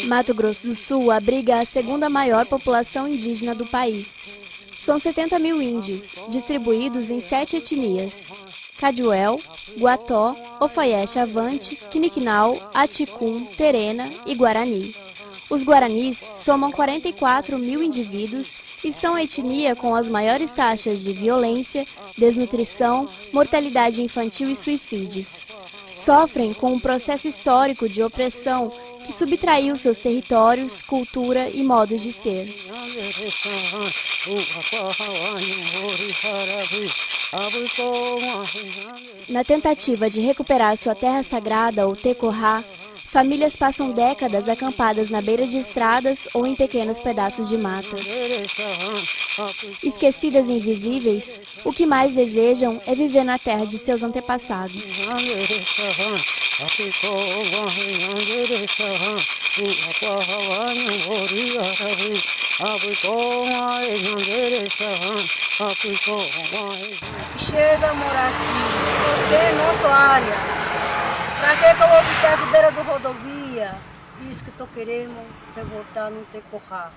Mato Grosso do Sul abriga a segunda maior população indígena do país. São 70 mil índios, distribuídos em 7 etnias: Caduel, Guató, Ofaieche-Avante, Quiniquinau, Aticum, Terena e Guarani. Os guaranis somam 44 mil indivíduos e são a etnia com as maiores taxas de violência, desnutrição, mortalidade infantil e suicídios. Sofrem com um processo histórico de opressão que subtraiu seus territórios, cultura e modo de ser. Na tentativa de recuperar sua terra sagrada, ou tecorrá, famílias passam décadas acampadas na beira de estradas ou em pequenos pedaços de mata. Esquecidas e invisíveis, o que mais desejam é viver na terra de seus antepassados. Chega a morar aqui, porque é nossa área. Pra que eu vou ficar aqui beira da rodovia? Isso que eu tô querendo é voltar no Tecorrá.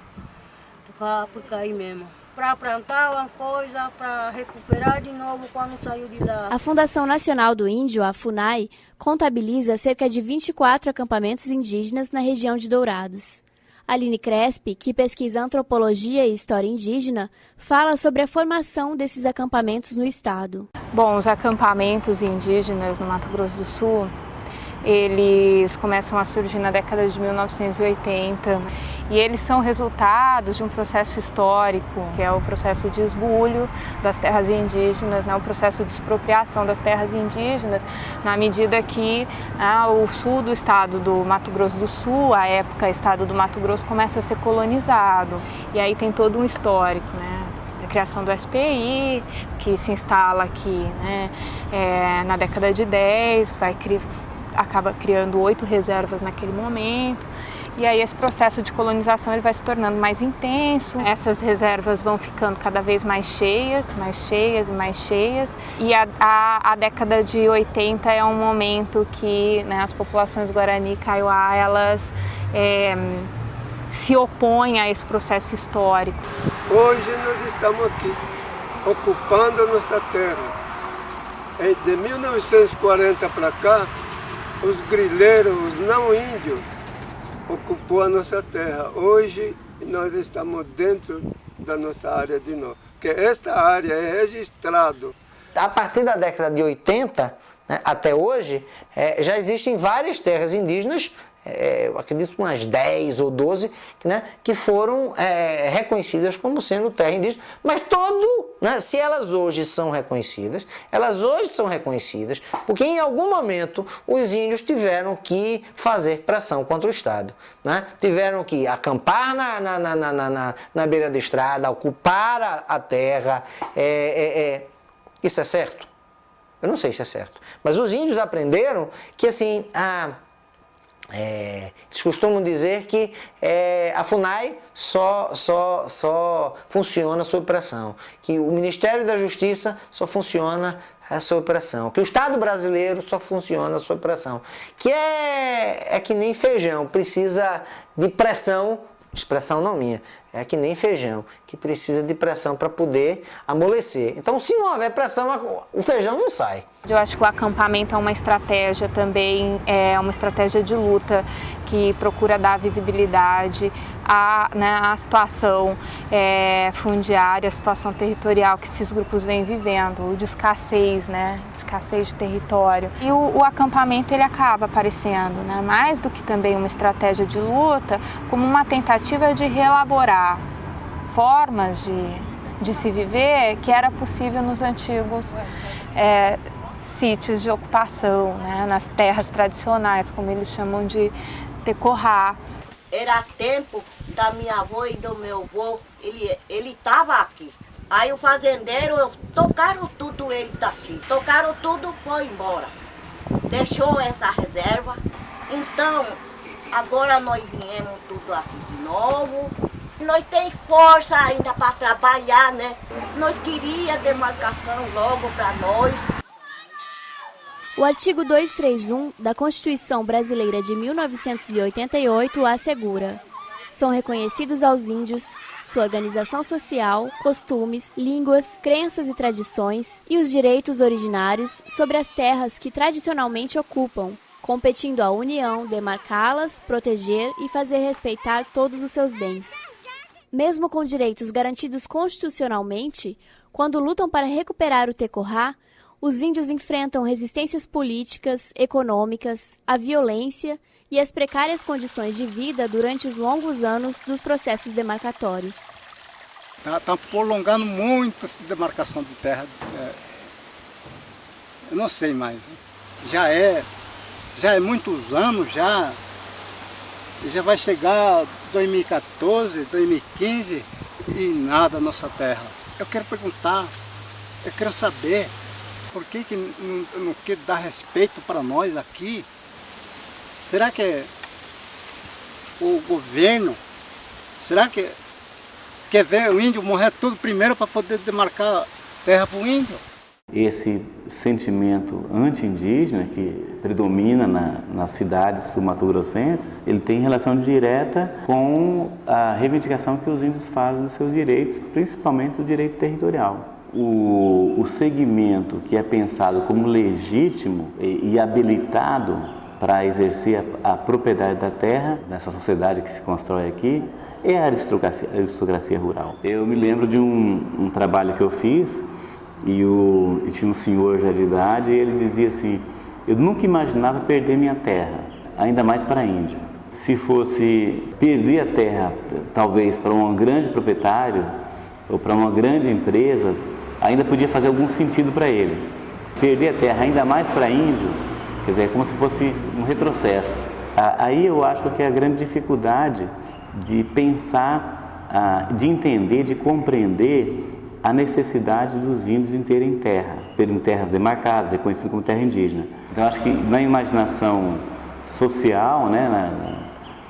Ficar aí mesmo. Para plantar uma coisa, para recuperar de novo quando saiu de lá. A Fundação Nacional do Índio, a FUNAI, contabiliza cerca de 24 acampamentos indígenas na região de Dourados. Aline Crespi, que pesquisa antropologia e história indígena, fala sobre a formação desses acampamentos no estado. Bom, os acampamentos indígenas no Mato Grosso do Sul, eles começam a surgir na década de 1980 e eles são resultados de um processo histórico, que é o processo de esbulho das terras indígenas, né, o processo de expropriação das terras indígenas, na medida que o sul do estado do Mato Grosso do Sul, à época estado do Mato Grosso, começa a ser colonizado. E aí tem todo um histórico, né? A criação do SPI, que se instala aqui, né, na década de 10, acaba criando 8 reservas naquele momento, e aí esse processo de colonização ele vai se tornando mais intenso, essas reservas vão ficando cada vez mais cheias e mais cheias, e a década de 80 é um momento que, né, as populações Guarani e Kaiowá, elas se opõem a esse processo histórico. Hoje nós estamos aqui, ocupando a nossa terra. De 1940 para cá, os grileiros, os não índios, ocupou a nossa terra. Hoje nós estamos dentro da nossa área de novo, porque esta área é registrada. A partir da década de 80, né, até hoje, já existem várias terras indígenas, eu acredito umas 10 ou 12, né, que foram reconhecidas como sendo terra indígena, mas né, se elas hoje são reconhecidas, porque em algum momento os índios tiveram que fazer pressão contra o Estado, né? Tiveram que acampar na beira da estrada, ocupar a terra. Isso é certo? Eu não sei se é certo, mas os índios aprenderam que assim, eles costumam dizer que a FUNAI só funciona sob pressão, que o Ministério da Justiça só funciona sob pressão, que o Estado brasileiro só funciona sob pressão, que é que nem feijão, precisa de pressão, expressão não minha, é que nem feijão, que precisa de pressão para poder amolecer. Então, se não houver pressão, o feijão não sai. Eu acho que o acampamento é uma estratégia também, é uma estratégia de luta que procura dar visibilidade à situação fundiária, à situação territorial que esses grupos vêm vivendo, de escassez, né, escassez de território. E o acampamento ele acaba aparecendo, né, mais do que também uma estratégia de luta, como uma tentativa de reelaborar formas de se viver que era possível nos antigos sítios de ocupação, né, nas terras tradicionais, como eles chamam de tecorrá. Era tempo da minha avó e do meu avô, ele estava aqui. Aí o fazendeiro, tocaram tudo ele daqui, tocaram tudo, foi embora. Deixou essa reserva, então agora nós viemos tudo aqui de novo. Nós temos força ainda para trabalhar, né? Nós queríamos demarcação logo para nós. O artigo 231 da Constituição Brasileira de 1988 assegura: são reconhecidos aos índios sua organização social, costumes, línguas, crenças e tradições e os direitos originários sobre as terras que tradicionalmente ocupam, competindo à União demarcá-las, proteger e fazer respeitar todos os seus bens. Mesmo com direitos garantidos constitucionalmente, quando lutam para recuperar o Tecorá, os índios enfrentam resistências políticas, econômicas, a violência e as precárias condições de vida durante os longos anos dos processos demarcatórios. Está prolongando muito essa demarcação de terra. Eu não sei mais. Já é muitos anos já vai chegar 2014, 2015 e nada na nossa terra. Eu quero perguntar, eu quero saber por que não quer dar respeito para nós aqui. Será que o governo, será que quer ver o índio morrer tudo primeiro para poder demarcar terra para o índio? Esse sentimento anti-indígena que predomina nas cidades sul-mato-grossenses, ele tem relação direta com a reivindicação que os índios fazem dos seus direitos, principalmente o direito territorial. O segmento que é pensado como legítimo e habilitado para exercer a propriedade da terra, nessa sociedade que se constrói aqui, é a aristocracia rural. Eu me lembro de um trabalho que eu fiz, e tinha um senhor já de idade, e ele dizia assim: eu nunca imaginava perder minha terra, ainda mais para índio. Se fosse perder a terra, talvez para um grande proprietário, ou para uma grande empresa, ainda podia fazer algum sentido para ele. Perder a terra, ainda mais para índio, quer dizer, é como se fosse um retrocesso. Aí eu acho que é a grande dificuldade de pensar, de entender, de compreender a necessidade dos índios em terem terras demarcadas, reconhecidas como terra indígena. Então acho que na imaginação social, né,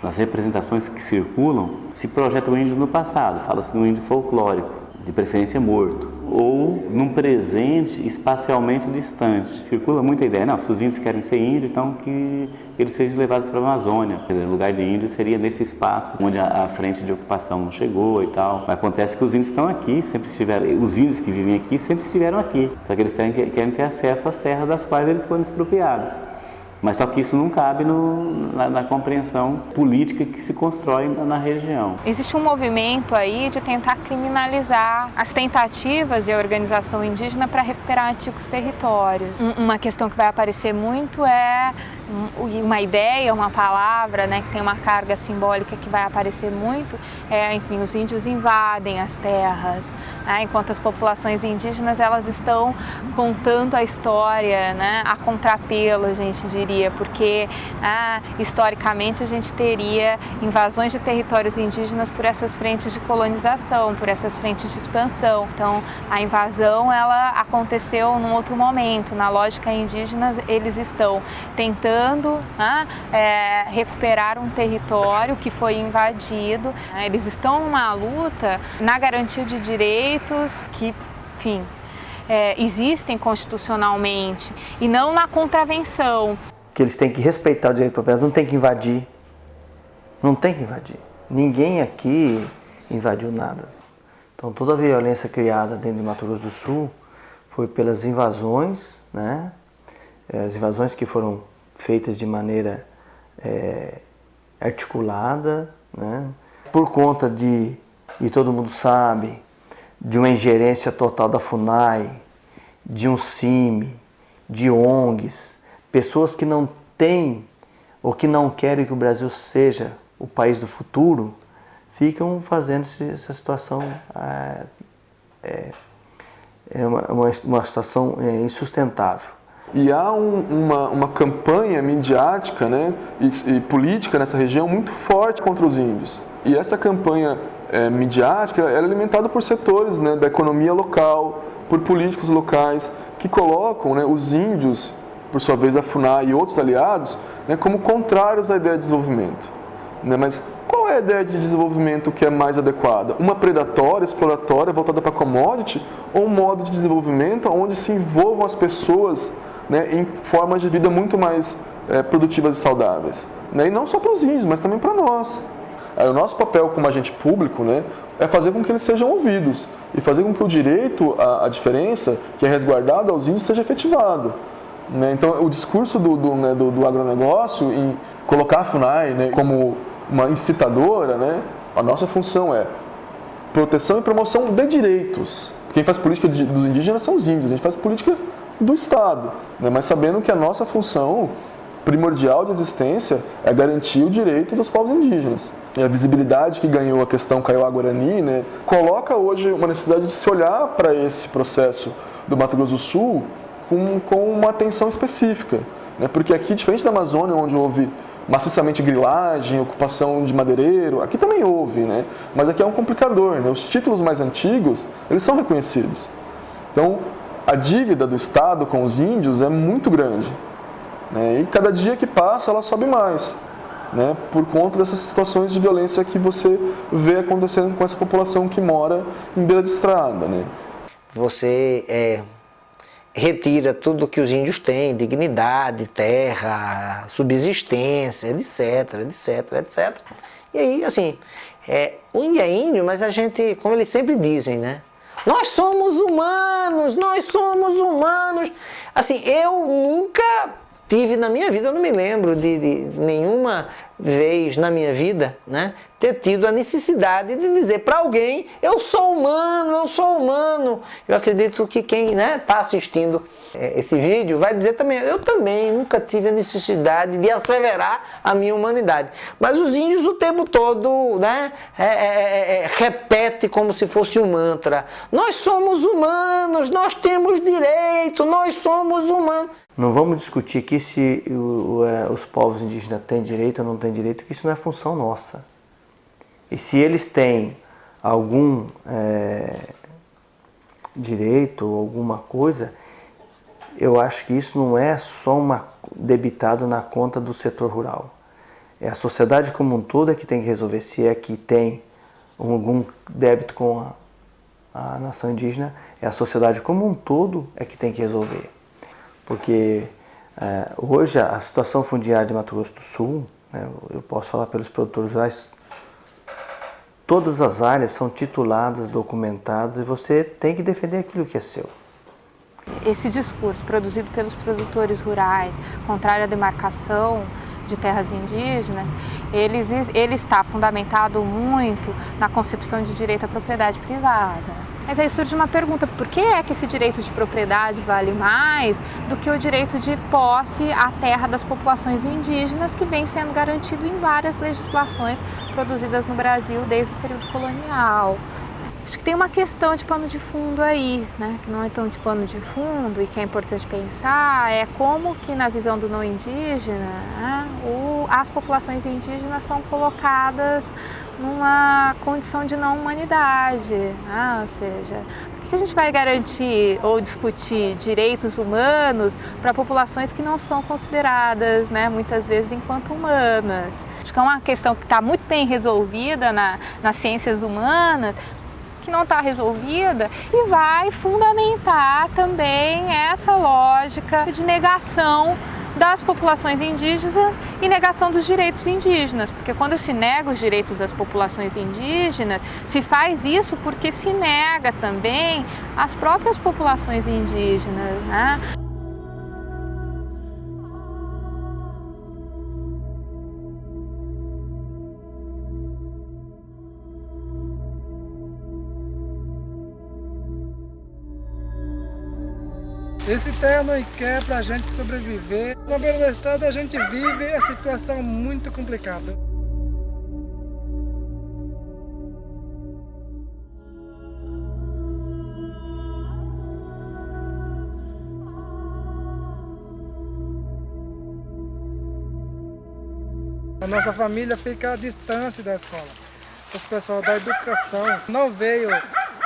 nas representações que circulam, se projeta o índio no passado, fala-se no índio folclórico, de preferência morto, ou num presente espacialmente distante. Circula muita ideia, não, se os índios querem ser índios, então que eles sejam levados para a Amazônia. Quer dizer, o lugar de índio seria nesse espaço onde a frente de ocupação não chegou e tal. Mas acontece que os índios estão aqui, sempre estiveram, os índios que vivem aqui sempre estiveram aqui. Só que eles querem ter acesso às terras das quais eles foram expropriados. Mas só que isso não cabe na compreensão política que se constrói na região. Existe um movimento aí de tentar criminalizar as tentativas de organização indígena para recuperar antigos territórios. Uma questão que vai aparecer muito é uma ideia, uma palavra, né, que tem uma carga simbólica que vai aparecer muito, enfim, os índios invadem as terras, né, enquanto as populações indígenas elas estão contando a história, né, a contrapelo, a gente diria, porque historicamente a gente teria invasões de territórios indígenas por essas frentes de colonização, por essas frentes de expansão. Então a invasão ela aconteceu num outro momento. Na lógica indígena eles estão tentando recuperar um território que foi invadido. Eles estão numa luta na garantia de direitos que, enfim, existem constitucionalmente e não na contravenção. Que eles têm que respeitar o direito de propriedade, não tem que invadir. Não tem que invadir. Ninguém aqui invadiu nada. Então toda a violência criada dentro de Mato Grosso do Sul foi pelas invasões, né? As invasões que foram feitas de maneira articulada, né? Por conta e todo mundo sabe, de uma ingerência total da FUNAI, de um CIMI, de ONGs, pessoas que não têm ou que não querem que o Brasil seja o país do futuro, ficam fazendo essa situação, uma situação insustentável. E há uma campanha midiática, né, e política nessa região muito forte contra os índios. E essa campanha midiática é alimentada por setores, né, da economia local, por políticos locais, que colocam, né, os índios, por sua vez a FUNAI e outros aliados, né, como contrários à ideia de desenvolvimento. Né? Mas qual é a ideia de desenvolvimento que é mais adequada? Uma predatória, exploratória, voltada para commodity, ou um modo de desenvolvimento onde se envolvam as pessoas né, em formas de vida muito mais produtivas e saudáveis. Né? E não só para os índios, mas também para nós. O nosso papel como agente público, né, é fazer com que eles sejam ouvidos e fazer com que o direito à diferença, que é resguardado aos índios, seja efetivado. Né? Então, o discurso do agronegócio em colocar a FUNAI, né, como uma incitadora, né, a nossa função é proteção e promoção de direitos. Quem faz política dos indígenas são os índios, a gente faz política do Estado, né, mas sabendo que a nossa função primordial de existência é garantir o direito dos povos indígenas. E a visibilidade que ganhou a questão Kaiowá-Guarani, né, coloca hoje uma necessidade de se olhar para esse processo do Mato Grosso do Sul com uma atenção específica. Né, porque aqui, diferente da Amazônia, onde houve maciçamente grilagem, ocupação de madeireiro, aqui também houve, né, mas aqui é um complicador. Né, os títulos mais antigos, eles são reconhecidos. Então, a dívida do Estado com os índios é muito grande. Né, e cada dia que passa ela sobe mais, né, por conta dessas situações de violência que você vê acontecendo com essa população que mora em beira de estrada. Né. Você retira tudo que os índios têm, dignidade, terra, subsistência, etc, etc, etc. E aí, assim, o índio é índio, mas a gente, como eles sempre dizem, né, nós somos humanos, nós somos humanos. Assim, eu nunca tive na minha vida, eu não me lembro de nenhuma vez na minha vida, né, ter tido a necessidade de dizer para alguém, eu sou humano, eu sou humano. Eu acredito que quem está assistindo esse vídeo vai dizer também, eu também nunca tive a necessidade de asseverar a minha humanidade. Mas os índios o tempo todo, né, repete como se fosse um mantra, nós somos humanos, nós temos direito, nós somos humanos. Não vamos discutir aqui se os povos indígenas têm direito ou não têm direito, que isso não é função nossa. E se eles têm algum direito ou alguma coisa, eu acho que isso não é só debitado na conta do setor rural. É a sociedade como um todo que tem que resolver. Se é que tem algum débito com a nação indígena, é a sociedade como um todo que tem que resolver. Porque hoje a situação fundiária de Mato Grosso do Sul, né, eu posso falar pelos produtores rurais, todas as áreas são tituladas, documentadas, e você tem que defender aquilo que é seu. Esse discurso produzido pelos produtores rurais, contrário à demarcação de terras indígenas, ele está fundamentado muito na concepção de direito à propriedade privada. Mas aí surge uma pergunta, por que é que esse direito de propriedade vale mais do que o direito de posse à terra das populações indígenas, que vem sendo garantido em várias legislações produzidas no Brasil desde o período colonial? Acho que tem uma questão de pano de fundo aí, né, que não é tão de pano de fundo e que é importante pensar, é como que na visão do não indígena, né, as populações indígenas são colocadas numa condição de não humanidade, né? Ou seja, por que a gente vai garantir ou discutir direitos humanos para populações que não são consideradas, né, muitas vezes enquanto humanas? Acho que é uma questão que está muito bem resolvida nas ciências humanas, que não está resolvida, e vai fundamentar também essa lógica de negação das populações indígenas e negação dos direitos indígenas, porque quando se nega os direitos das populações indígenas, se faz isso porque se nega também as próprias populações indígenas, né? Esse terra não quer para a gente sobreviver. Na beira da estrada a gente vive a situação muito complicada. A nossa família fica à distância da escola. Os pessoal da educação não veio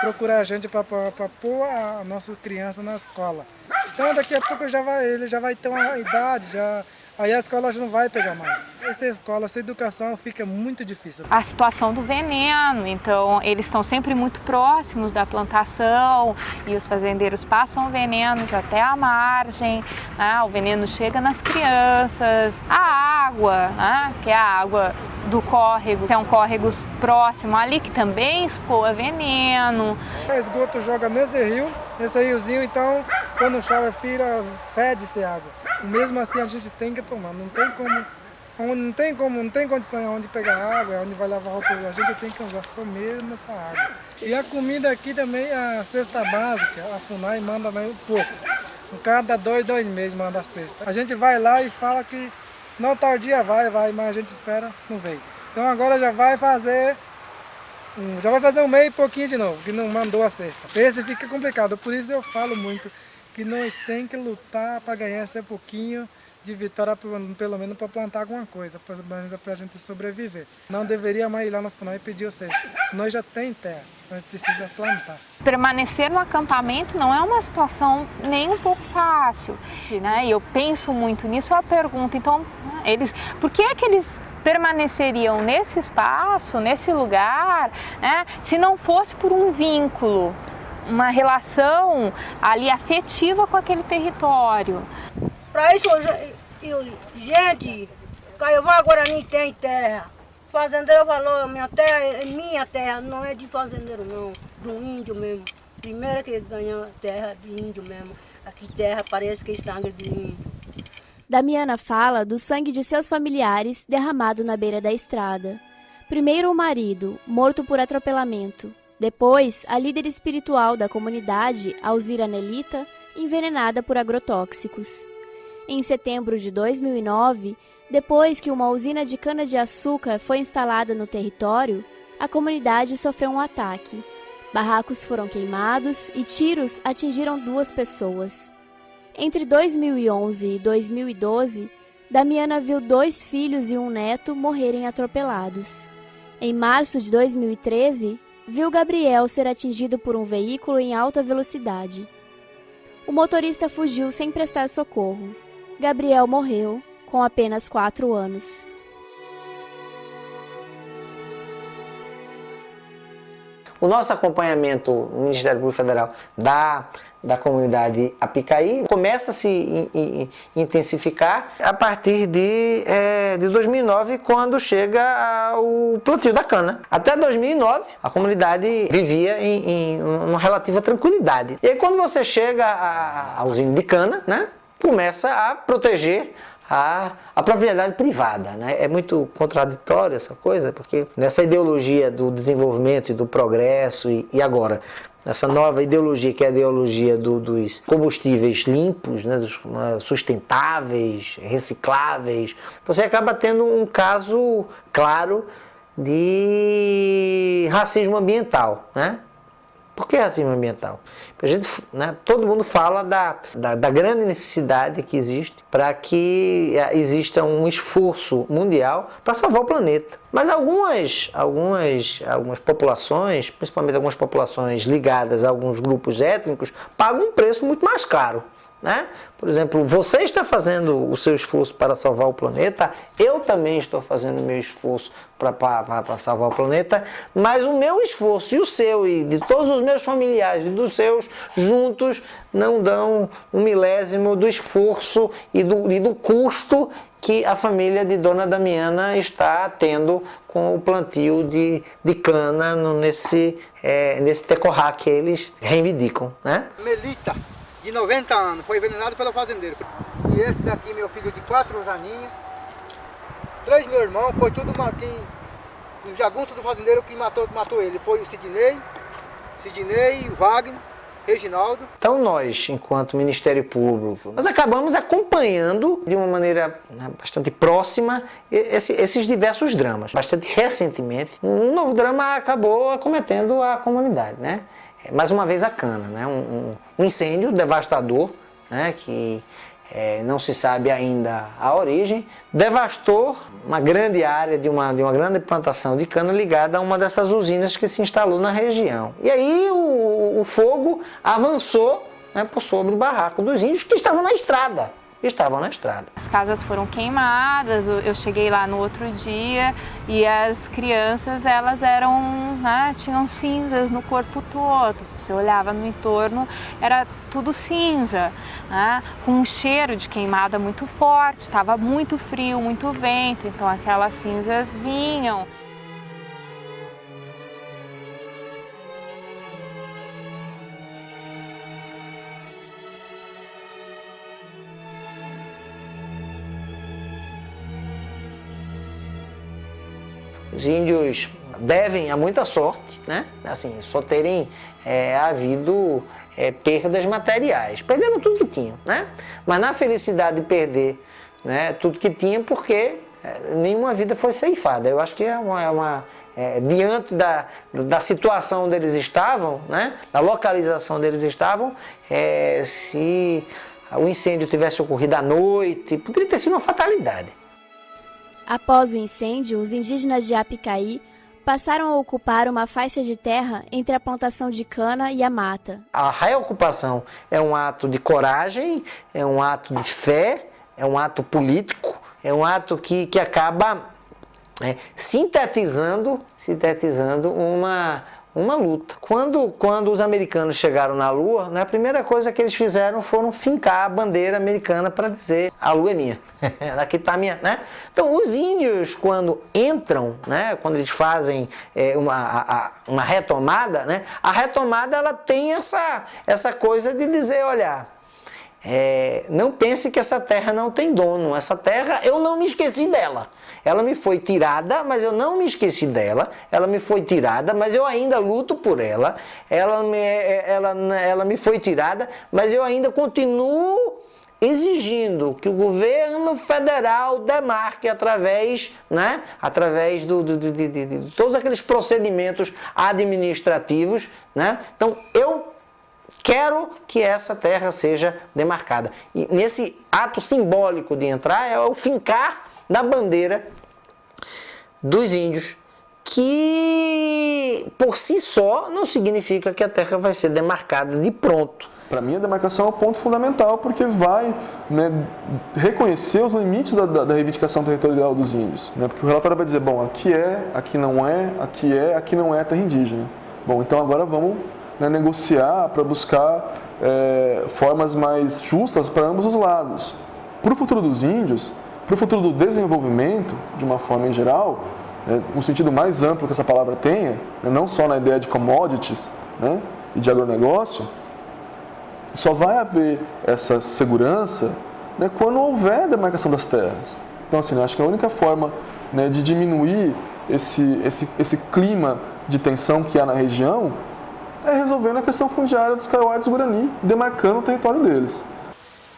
procurar a gente para pôr a nossa criança na escola. Então daqui a pouco ele já vai ter uma idade, já aí a escola já não vai pegar mais. Essa escola, essa educação fica muito difícil. A situação do veneno, então eles estão sempre muito próximos da plantação e os fazendeiros passam venenos até a margem, né? O veneno chega nas crianças, a água, né? Que é a água do córrego, tem um córrego próximo ali que também escoa veneno. O esgoto joga nesse riozinho, então quando chove, fede-se água. E mesmo assim a gente tem que tomar, não tem condições onde pegar água, onde vai lavar roupa, a gente tem que usar só mesmo essa água. E a comida aqui também, a cesta básica, a FUNAI manda um pouco. Cada 2 meses manda a cesta. A gente vai lá e fala que não tal dia vai, mas a gente espera, não vem. Então agora já vai fazer um mês e pouquinho de novo, que não mandou a cesta. Esse fica complicado, por isso eu falo muito que nós tem que lutar para ganhar esse pouquinho de vitória, pelo menos para plantar alguma coisa, para a gente sobreviver. Não deveria mais ir lá no FUNAI e pedir o cesto. Nós já tem terra, nós precisamos plantar. Permanecer no acampamento não é uma situação nem um pouco fácil, né? E eu penso muito nisso, eu pergunto, então, por que é que eles permaneceriam nesse espaço, nesse lugar, né, se não fosse por um vínculo, uma relação ali afetiva com aquele território? Para isso, gente, Caiová Guarani tem terra. Fazendeiro falou, minha terra é minha terra, não é de fazendeiro não, do índio mesmo. Primeiro que ganhou terra de índio mesmo. Aqui terra parece que é sangue de índio. Damiana fala do sangue de seus familiares derramado na beira da estrada. Primeiro o marido, morto por atropelamento. Depois, a líder espiritual da comunidade, Alzira Nelita, envenenada por agrotóxicos. Em setembro de 2009, depois que uma usina de cana-de-açúcar foi instalada no território, a comunidade sofreu um ataque. Barracos foram queimados e tiros atingiram 2 pessoas. Entre 2011 e 2012, Damiana viu 2 filhos e um neto morrerem atropelados. Em março de 2013, viu Gabriel ser atingido por um veículo em alta velocidade. O motorista fugiu sem prestar socorro. Gabriel morreu com apenas 4 anos. O nosso acompanhamento no Ministério Público Federal da comunidade Apicaí começa a se intensificar a partir de 2009, quando chega o plantio da cana. Até 2009, a comunidade vivia em uma relativa tranquilidade. E aí, quando você chega à usina de cana, né, começa a proteger a propriedade privada, né? É muito contraditório essa coisa, porque nessa ideologia do desenvolvimento e do progresso e agora, essa nova ideologia, que é a ideologia dos combustíveis limpos, né, dos sustentáveis, recicláveis, você acaba tendo um caso claro de racismo ambiental, né? Por que racismo ambiental? A gente, né, todo mundo fala da grande necessidade que existe para que exista um esforço mundial para salvar o planeta. Mas algumas populações, principalmente algumas populações ligadas a alguns grupos étnicos, pagam um preço muito mais caro, né? Por exemplo, você está fazendo o seu esforço para salvar o planeta, eu também estou fazendo o meu esforço para salvar o planeta, mas o meu esforço e o seu e de todos os meus familiares e dos seus juntos não dão 1/1000 do esforço e do custo que a família de Dona Damiana está tendo com o plantio de cana nesse tecorrá que eles reivindicam, né? Melita, de 90 anos, foi envenenado pelo fazendeiro. E esse daqui, meu filho de 4 aninhos, 3 meu irmão, foi tudo o jagunço do fazendeiro que matou ele. Foi o Sidney, o Wagner, Reginaldo. Então nós, enquanto Ministério Público, nós acabamos acompanhando de uma maneira bastante próxima esses diversos dramas. Bastante recentemente, um novo drama acabou acometendo a comunidade, né? Mais uma vez a cana, né? Um incêndio devastador, né? Que não se sabe ainda a origem, devastou uma grande área de uma grande plantação de cana ligada a uma dessas usinas que se instalou na região. E aí o fogo avançou, né, por sobre o barraco dos índios que estavam na estrada. estavam na estrada. As casas foram queimadas, eu cheguei lá no outro dia e as crianças, elas eram, né, tinham cinzas no corpo todo. Se você olhava no entorno, era tudo cinza, né, com um cheiro de queimada muito forte, estava muito frio, muito vento, então aquelas cinzas vinham. Os índios devem a muita sorte, né? Assim, só terem havido perdas materiais. Perderam tudo que tinham, né? Mas na felicidade de perder, né, tudo que tinha, porque nenhuma vida foi ceifada. Eu acho que diante da situação onde eles estavam, né, da localização onde eles estavam, se o incêndio tivesse ocorrido à noite, poderia ter sido uma fatalidade. Após o incêndio, os indígenas de Apicaí passaram a ocupar uma faixa de terra entre a plantação de cana e a mata. A reocupação é um ato de coragem, é um ato de fé, é um ato político, é um ato que acaba sintetizando uma luta. Quando os americanos chegaram na Lua, né, a primeira coisa que eles fizeram foram fincar a bandeira americana para dizer: a Lua é minha, aqui está a minha, né? Então os índios, quando entram, né, quando eles fazem uma retomada, né, a retomada ela tem essa coisa de dizer: olha, não pense que essa terra não tem dono, essa terra eu não me esqueci dela. Ela me foi tirada, mas eu não me esqueci dela. Ela me foi tirada, mas eu ainda luto por ela. Ela me foi tirada, mas eu ainda continuo exigindo que o governo federal demarque através de todos aqueles procedimentos administrativos, né? Então, eu quero que essa terra seja demarcada. E nesse ato simbólico de entrar é o fincar da bandeira dos índios, que por si só não significa que a terra vai ser demarcada de pronto. Para mim, a demarcação é um ponto fundamental, porque vai, né, reconhecer os limites da reivindicação territorial dos índios. Né? Porque o relatório vai dizer: bom, aqui aqui não é, aqui não é terra indígena. Bom, então agora vamos, né, negociar para buscar formas mais justas para ambos os lados. Para o futuro dos índios, para o futuro do desenvolvimento, de uma forma em geral, no sentido mais amplo que essa palavra tenha, né, não só na ideia de commodities, né, e de agronegócio, só vai haver essa segurança, né, quando houver demarcação das terras. Então, assim, eu acho que a única forma, né, de diminuir esse clima de tensão que há na região é resolvendo a questão fundiária dos Kaiowá e dos Guarani, demarcando o território deles.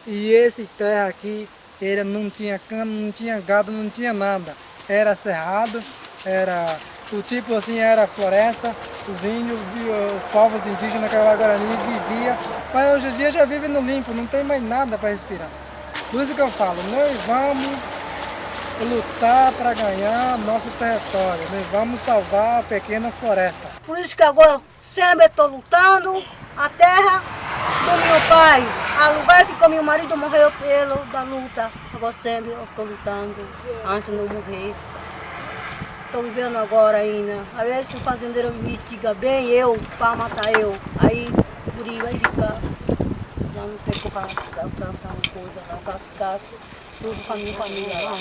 E esse terra aqui, ele não tinha cana, não tinha gado, não tinha nada. Era cerrado, era o tipo assim, era floresta, os índios, os povos indígenas Kaiowá e Guarani viviam, mas hoje em dia já vivem no limpo, não tem mais nada para respirar. Por isso que eu falo, nós vamos lutar para ganhar nosso território, nós vamos salvar a pequena floresta. Por isso que agora sempre estou lutando a terra do meu pai. A lugar que meu marido morreu da luta. Agora sempre eu estou lutando antes de não morrer. Estou vivendo agora ainda. Às vezes o fazendeiro me instiga bem, para matar eu. Aí o guri vai ficar. Já não tem como plantar uma coisa, não ficar tudo com a minha família lá.